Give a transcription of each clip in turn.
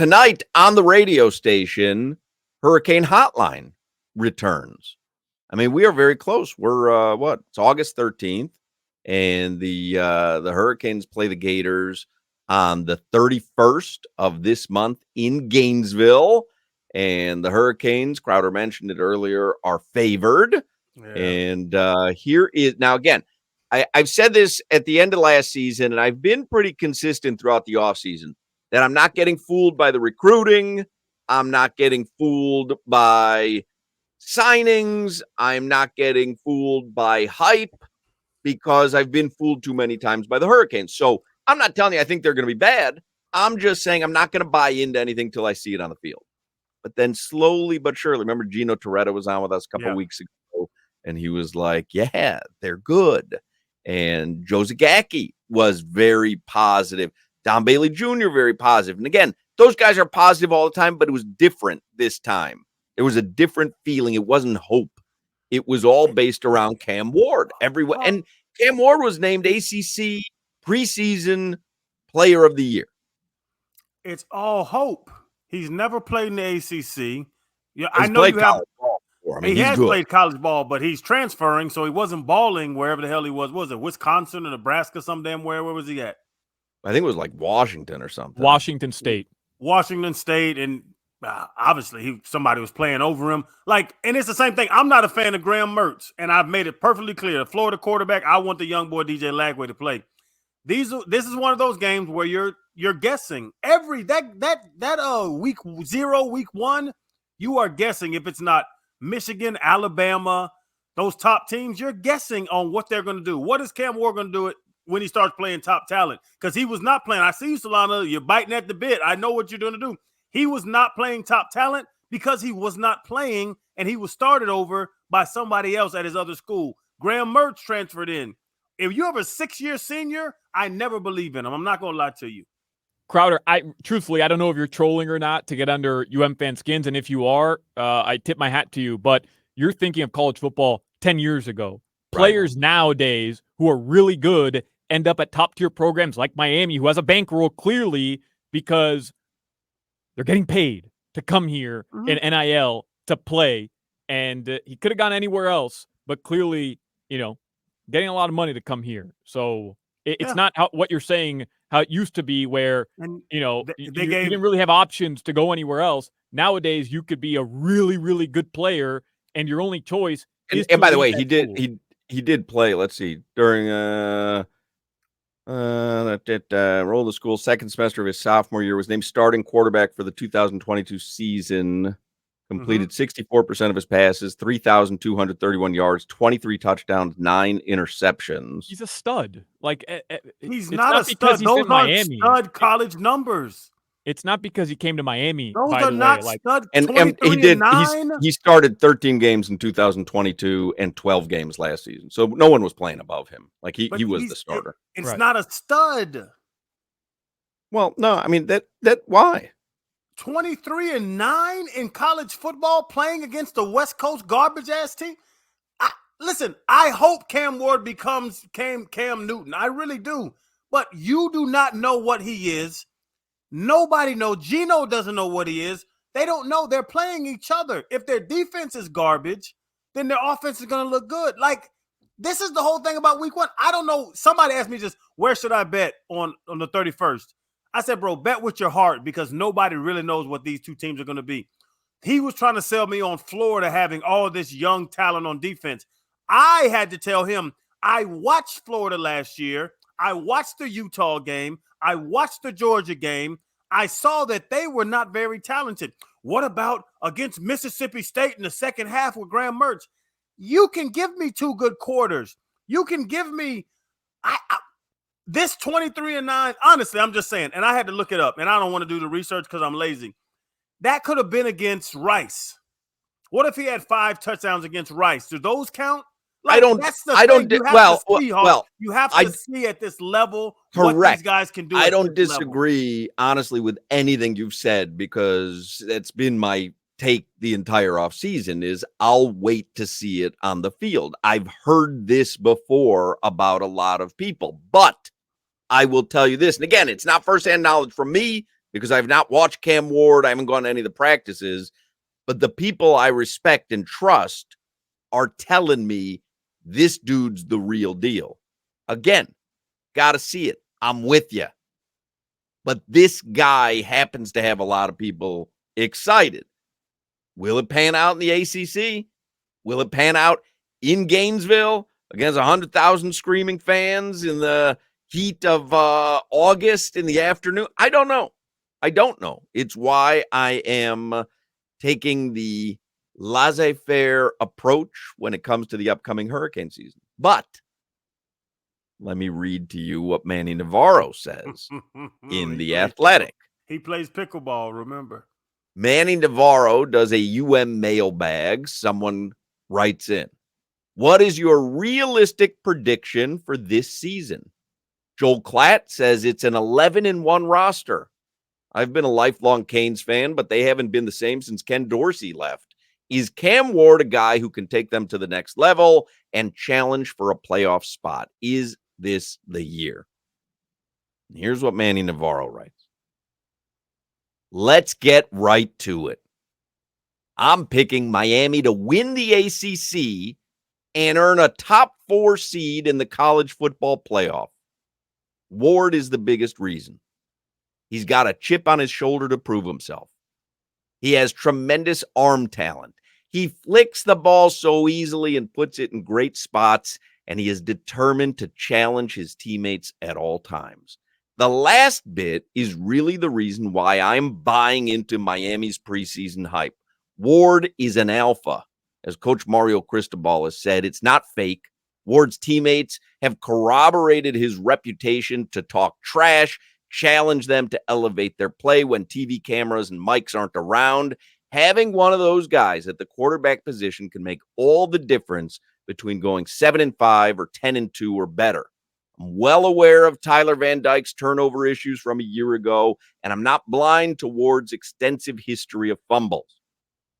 tonight on the radio station, Hurricane Hotline returns. I mean, we are very close. We're it's August 13th, and the Hurricanes play the Gators on the 31st of this month in Gainesville. And the Hurricanes, Crowder mentioned it earlier, are favored. Yeah. And here is now again, I've said this at the end of last season, and I've been pretty consistent throughout the offseason that I'm not getting fooled by the recruiting. I'm not getting fooled by signings. I'm not getting fooled by hype because I've been fooled too many times by the Hurricanes. So I'm not telling you I think they're going to be bad. I'm just saying I'm not going to buy into anything till I see it on the field. But then slowly but surely, remember Gino Toretta was on with us a couple weeks ago, and he was like, yeah, they're good. And Joe Zagacki was very positive. Don Bailey Jr., very positive. And again, those guys are positive all the time, but it was different this time. There was a different feeling. It wasn't hope. It was all based around Cam Ward. Everyone, and Cam Ward was named ACC preseason player of the year. It's all hope. He's never played in the ACC. Yeah, I know you have. He has played college ball, but he's transferring, so he wasn't balling wherever the hell he was. What was it, Wisconsin or Nebraska, some damn where? Where was he at? I think it was like Washington or something. Washington State, and obviously somebody was playing over him. And it's the same thing. I'm not a fan of Graham Mertz, and I've made it perfectly clear. The Florida quarterback, I want the young boy DJ Lagway to play. This is one of those games where you're guessing week 0, week 1, you are guessing. If it's not Michigan, Alabama, those top teams, you're guessing on what they're going to do. What is Cam Ward going to do when he starts playing top talent? Because he was not playing. I see you, Solana. You're biting at the bit. I know what you're going to do. He was not playing top talent because he was not playing, and he was started over by somebody else at his other school. Graham Mertz transferred in. If you have a 6-year senior, I never believe in him. I'm not going to lie to you. Crowder, truthfully, I don't know if you're trolling or not to get under UM fan skins, and if you are, I tip my hat to you, but you're thinking of college football 10 years ago. Players nowadays who are really good end up at top-tier programs like Miami, who has a bankroll clearly because they're getting paid to come here in NIL to play, and he could have gone anywhere else, but clearly, getting a lot of money to come here. So it's not what you're saying, how it used to be where, you didn't really have options to go anywhere else. Nowadays, you could be a really, really good player, and your only choice is and by the way, he did play, let's see, during roll the school second semester of his sophomore year, was named starting quarterback for the 2022 season. Completed 64% of his passes, 3,231 yards, 23 touchdowns, 9 interceptions. He's a stud. He's not a stud. Those aren't stud college numbers. It's not because he came to Miami. Those are not stud. And he did. He started 13 games in 2022 and 12 games last season. So no one was playing above him. He was the starter. It's not a stud. Well, no, I mean that why? 23-9 in college football, playing against the West Coast garbage ass team. Listen, I hope Cam Ward becomes Cam Newton. I really do. But you do not know what he is. Nobody knows. Gino doesn't know what he is. They don't know. They're playing each other. If their defense is garbage, then their offense is going to look good. This is the whole thing about week 1. I don't know. Somebody asked me just, where should I bet on the 31st? I said, bro, bet with your heart because nobody really knows what these two teams are going to be. He was trying to sell me on Florida having all this young talent on defense. I had to tell him, I watched Florida last year. I watched the Utah game. I watched the Georgia game. I saw that they were not very talented. What about against Mississippi State in the second half with Graham Mertz? You can give me 2 good quarters. You can give me this 23-9, honestly, I'm just saying, and I had to look it up, and I don't want to do the research because I'm lazy. That could have been against Rice. What if he had 5 touchdowns against Rice? Do those count? You have to see at this level what these guys can do. I don't disagree, honestly, with anything you've said because it's been my take the entire offseason is I'll wait to see it on the field. I've heard this before about a lot of people, but I will tell you this. And again, it's not firsthand knowledge from me. because I've not watched Cam Ward. I haven't gone to any of the practices, but the people I respect and trust are telling me this dude's the real deal. Again, got to see it. I'm with you. But this guy happens to have a lot of people excited. Will it pan out in the ACC? Will it pan out in Gainesville against 100,000 screaming fans in the heat of August in the afternoon? I don't know. It's why I am taking the laissez-faire approach when it comes to the upcoming hurricane season. But let me read to you what Manny Navarro says in The Athletic. He plays pickleball, remember. Manny Navarro does a mailbag. Someone writes in, what is your realistic prediction for this season? Joel Klatt says it's an 11-1 roster. I've been a lifelong Canes fan, but they haven't been the same since Ken Dorsey left. Is Cam Ward a guy who can take them to the next level and challenge for a playoff spot? Is this the year? And here's what Manny Navarro writes. Let's get right to it. I'm picking Miami to win the ACC and earn a top 4 seed in the college football playoff. Ward is the biggest reason. He's got a chip on his shoulder to prove himself. He has tremendous arm talent. He flicks the ball so easily and puts it in great spots, and he is determined to challenge his teammates at all times. The last bit is really the reason why I'm buying into Miami's preseason hype. Ward is an alpha. As Coach Mario Cristobal has said, it's not fake. Ward's teammates have corroborated his reputation to talk trash, challenge them to elevate their play when TV cameras and mics aren't around. Having one of those guys at the quarterback position can make all the difference between going 7-5 or 10-2 or better. I'm well aware of Tyler Van Dyke's turnover issues from a year ago, and I'm not blind to Ward's extensive history of fumbles.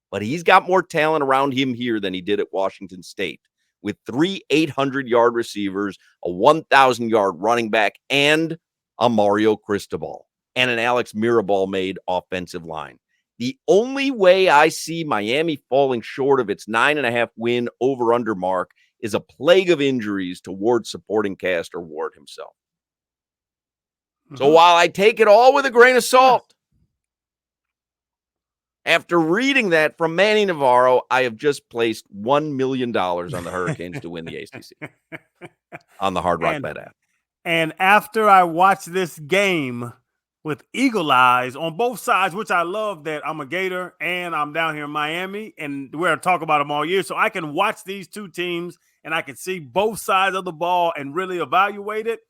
But he's got more talent around him here than he did at Washington State, with 3 800-yard receivers, a 1,000-yard running back, and a Mario Cristobal, and an Alex Mirabal-made offensive line. The only way I see Miami falling short of its 9.5 win over-under mark is a plague of injuries to Ward's supporting cast or Ward himself. So while I take it all with a grain of salt, after reading that from Manny Navarro, I have just placed $1 million on the Hurricanes to win the ACC on the Hard Rock Bet app. And after I watch this game with eagle eyes on both sides, which I love that I'm a Gator and I'm down here in Miami, and we're going to talk about them all year, so I can watch these two teams and I can see both sides of the ball and really evaluate it.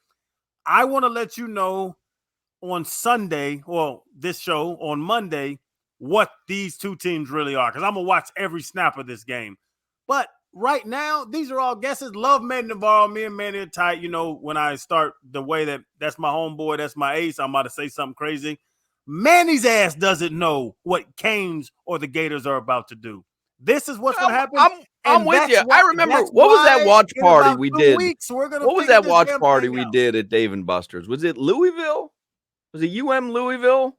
I want to let you know on Sunday, or this show on Monday, what these two teams really are, because I'm going to watch every snap of this game. But right now, these are all guesses. Love Manny Navarro. Me and Manny are tight. You know, when I start the way that's my homeboy, that's my ace, I'm about to say something crazy. Manny's ass doesn't know what Canes or the Gators are about to do. This is what's going to happen. I'm with you. I remember, what was that watch party we did? What was that watch party we did at Dave & Buster's? Was it Louisville? Was it Louisville?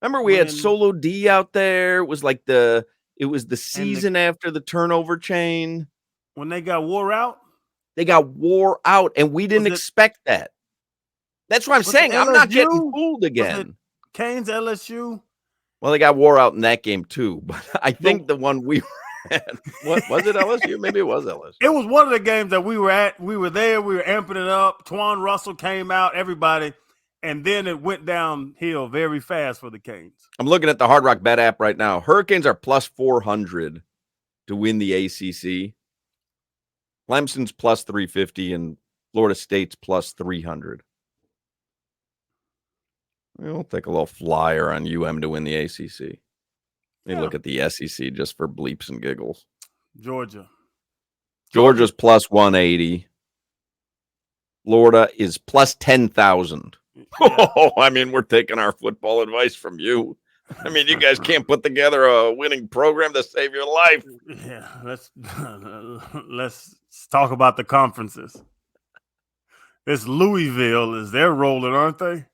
Remember we had Solo D out there. It was like it was the season after the turnover chain. When they got wore out? They got wore out, and we didn't expect that. That's what I'm saying. I'm not getting fooled again. Canes, LSU? Well, they got wore out in that game too, but I think the one we were at, what was it, LSU? Maybe it was LSU. It was one of the games that we were at. We were there. We were amping it up. Twan Russell came out, everybody. And then it went downhill very fast for the Canes. I'm looking at the Hard Rock Bet app right now. Hurricanes are plus 400 to win the ACC. Clemson's plus 350 and Florida State's plus 300. We'll take a little flyer on UM to win the ACC. Let me look at the SEC just for bleeps and giggles. Georgia's plus 180. Florida is plus 10,000. Yeah. Oh, I mean, we're taking our football advice from you. I mean, you guys can't put together a winning program to save your life. Yeah, let's talk about the conferences. This Louisville they're rolling, aren't they?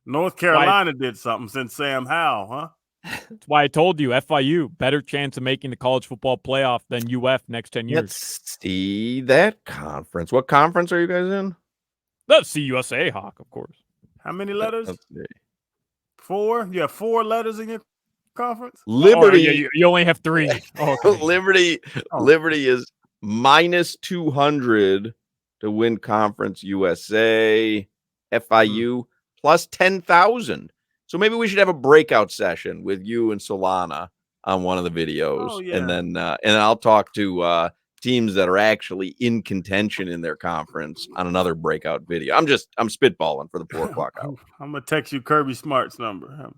North Carolina did something since Sam Howell, huh? That's why I told you FIU better chance of making the college football playoff than UF next 10 years. Let's see that conference. What conference are you guys in? That's CUSA Hawk, of course. How many letters? Let's see. 4? You have 4 letters in your conference? Liberty. Oh, yeah, you only have 3. Okay. Liberty is minus 200 to win Conference USA. FIU plus 10,000. So maybe we should have a breakout session with you and Solana on one of the videos. Oh, yeah. And then I'll talk to teams that are actually in contention in their conference on another breakout video. I'm spitballing for the 4 o'clock hour. I'm gonna text you Kirby Smart's number.